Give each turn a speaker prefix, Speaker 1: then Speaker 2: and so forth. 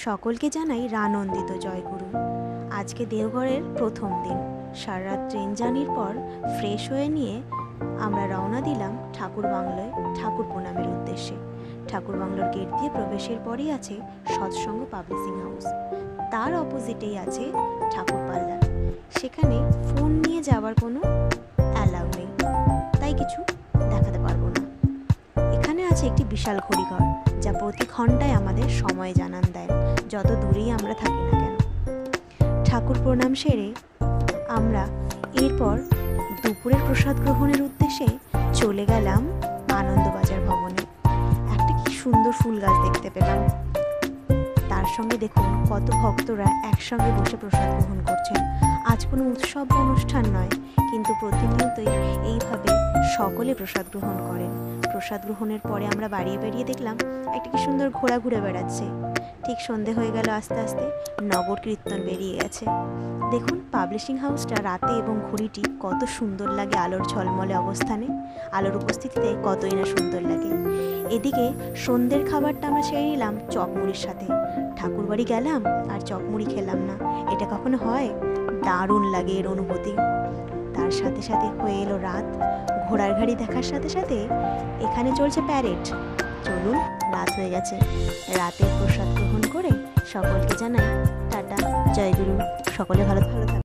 Speaker 1: সকলকে জানাই রানন্দিত জয়গুরু। আজকে দেওঘরের প্রথম দিন। সারা রাত ট্রেন জার্নির পর ফ্রেশ হয়ে নিয়ে আমরা রওনা দিলাম ঠাকুর বাংলোয় ঠাকুর প্রণামের উদ্দেশ্যে। ঠাকুর বাংলোর গেট দিয়ে প্রবেশের পরেই আছে সৎসঙ্গ পাবলিশিং হাউস, তার অপোজিটেই আছে ঠাকুর পাল্লার। সেখানে ফোন নিয়ে যাওয়ার কোনো অ্যালাউ নেই, তাই কিছু দেখাতে পারবো না। এখানে আছে একটি বিশাল ঘড়িঘর, যা প্রতি ঘন্টায় আমাদের সময় জানান দেয়, যত দূরেই আমরা থাকি না কেন। ঠাকুর প্রণাম সেরে আমরা এরপর দুপুরের প্রসাদ গ্রহণের উদ্দেশ্যে চলে গেলাম আনন্দবাজার ভবনে। একটা কি সুন্দর ফুল গাছ দেখতে পেলাম, তার সঙ্গে দেখুন কত ভক্তরা একসঙ্গে বসে প্রসাদ গ্রহণ করছেন। আজ কোনো উৎসব অনুষ্ঠান নয়, কিন্তু প্রতিনিয়তই এইভাবে সকলে প্রসাদ গ্রহণ করেন। প্রসাদ গ্রহণের পরে আমরা বেরিয়ে দেখলাম একটা কি সুন্দর ঘোড়া ঘুরে বেড়াচ্ছে। ঠিক সন্ধে হয়ে গেল, আস্তে আস্তে নগর কীর্তন বেরিয়ে গেছে। দেখুন পাবলিশিং হাউসটা রাতে এবং ঘড়িটি কত সুন্দর লাগে, আলোর ঝলমলে অবস্থানে, আলোর উপস্থিতিতে কতই না সুন্দর লাগে। এদিকে সন্ধ্যের খাবারটা আমরা সেরে নিলাম চপমুড়ির সাথে। ঠাকুরবাড়ি গেলাম আর চপমুড়ি খেলাম না, এটা কখনো হয়? দারুণ লাগে এর অনুভূতি। তার সাথে সাথে হয়ে এলো রাত। ঘোড়ার গাড়ি দেখার সাথে সাথে এখানে চলছে প্যারেড। চলুন, রাত হয়ে গেছে। রাতের প্রসাদ গ্রহণ করে সকলকে জানাই টাটা, জয়গুরু। সকলে ভালো থাকুন।